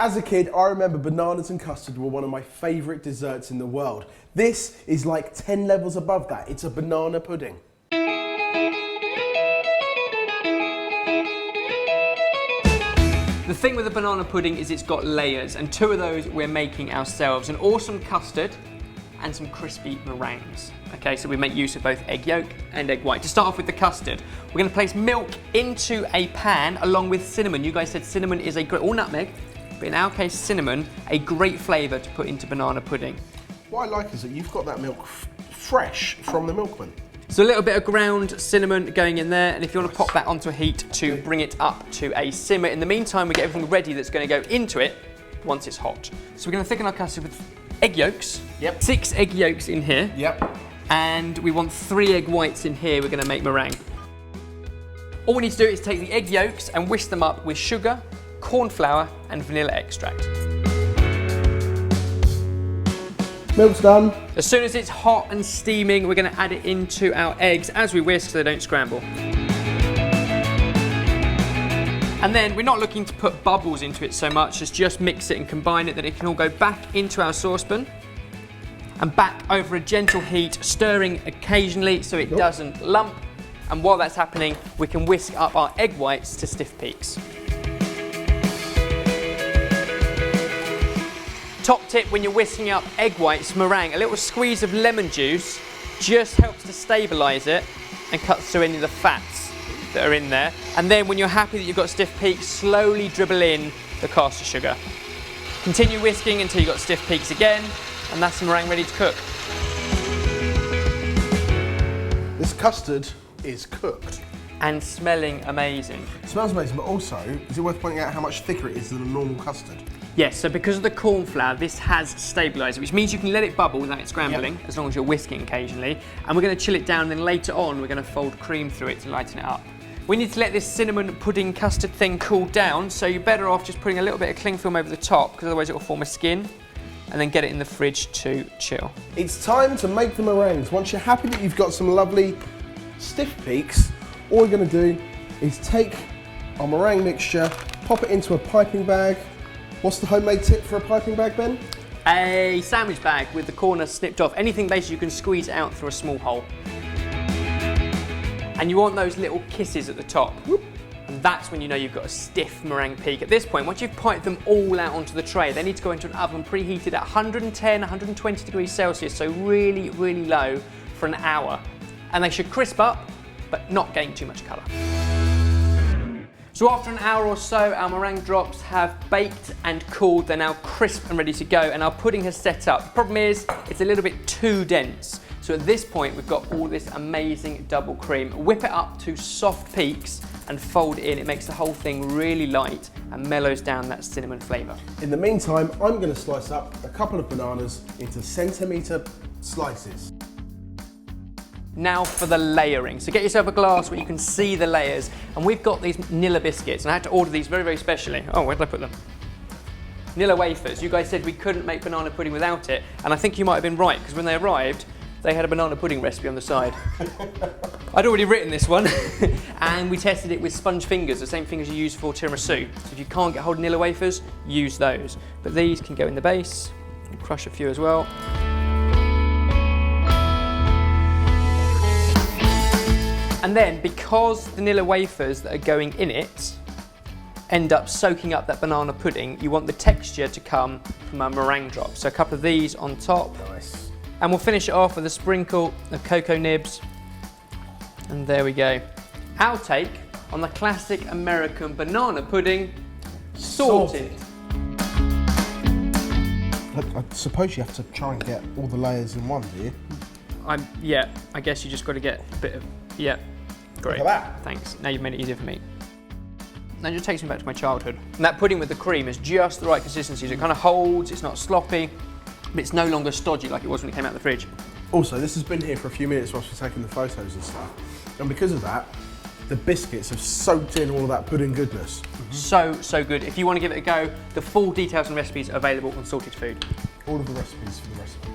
As a kid, I remember bananas and custard were one of my favourite desserts in the world. This is like 10 levels above that. It's a banana pudding. The thing with the banana pudding is it's got layers, and 2 of those we're making ourselves. An awesome custard and some crispy meringues. Okay, so we make use of both egg yolk and egg white. To start off with the custard, we're gonna place milk into a pan along with cinnamon. You guys said cinnamon is a great, or nutmeg, but in our case cinnamon, a great flavour to put into banana pudding. What I like is that you've got that milk fresh from the milkman. So a little bit of ground cinnamon going in there, and if you want to pop that onto a heat to bring it up to a simmer. In the meantime, we get everything ready that's going to go into it once it's hot. So we're going to thicken our custard with egg yolks. Yep. 6 egg yolks in here. Yep. And we want 3 egg whites in here. We're going to make meringue. All we need to do is take the egg yolks and whisk them up with sugar, corn flour, and vanilla extract. Milk's done. As soon as it's hot and steaming, we're going to add it into our eggs as we whisk so they don't scramble. And then we're not looking to put bubbles into it so much as just mix it and combine it, that it can all go back into our saucepan and back over a gentle heat, stirring occasionally so it doesn't lump. And while that's happening, we can whisk up our egg whites to stiff peaks. Top tip when you're whisking up egg whites meringue, a little squeeze of lemon juice just helps to stabilise it and cuts through any of the fats that are in there. And then when you're happy that you've got stiff peaks, slowly dribble in the caster sugar. Continue whisking until you've got stiff peaks again, and that's the meringue ready to cook. This custard is cooked. And smelling amazing. It smells amazing, but also, is it worth pointing out how much thicker it is than a normal custard? Yes, so because of the corn flour, this has stabilised it, which means you can let it bubble without it scrambling, as long as you're whisking occasionally. And we're going to chill it down, and then later on we're going to fold cream through it to lighten it up. We need to let this cinnamon pudding custard thing cool down, so you're better off just putting a little bit of cling film over the top, because otherwise it will form a skin, and then get it in the fridge to chill. It's time to make the meringues. Once you're happy that you've got some lovely stiff peaks, all we're going to do is take our meringue mixture, pop it into a piping bag. What's the homemade tip for a piping bag, Ben? A sandwich bag with the corner snipped off. Anything basically you can squeeze out through a small hole. And you want those little kisses at the top. Whoop. And that's when you know you've got a stiff meringue peak. At this point, once you've piped them all out onto the tray, they need to go into an oven preheated at 110, 120 degrees Celsius, so really, really low for an hour. And they should crisp up, but not gain too much colour. So after an hour or so, our meringue drops have baked and cooled. They're now crisp and ready to go, and our pudding has set up. The problem is, it's a little bit too dense. So at this point, we've got all this amazing double cream. Whip it up to soft peaks and fold it in. It makes the whole thing really light and mellows down that cinnamon flavour. In the meantime, I'm going to slice up a couple of bananas into centimetre slices. Now for the layering. So get yourself a glass where you can see the layers. And we've got these Nilla biscuits, and I had to order these very, very specially. Oh, where did I put them? Nilla wafers. You guys said we couldn't make banana pudding without it, and I think you might have been right, because when they arrived, they had a banana pudding recipe on the side. I'd already written this one, and we tested it with sponge fingers, the same fingers you use for tiramisu. So if you can't get hold of Nilla wafers, use those. But these can go in the base. I'll crush a few as well. And then, because the Nilla wafers that are going in it end up soaking up that banana pudding, you want the texture to come from our meringue drop. So a couple of these on top. Nice. And we'll finish it off with a sprinkle of cocoa nibs. And there we go. Our take on the classic American banana pudding, sorted. I suppose you have to try and get all the layers in one, do you? Yeah, I guess you just got to get a bit of, yeah. Great. Look at that. Thanks. Now you've made it easier for me. That just takes me back to my childhood. And that pudding with the cream is just the right consistency. So it kind of holds, it's not sloppy, but it's no longer stodgy like it was when it came out of the fridge. Also, this has been here for a few minutes whilst we're taking the photos and stuff. And because of that, the biscuits have soaked in all of that pudding goodness. So good. If you want to give it a go, the full details and recipes are available on Sorted Food. All of the recipes for the recipe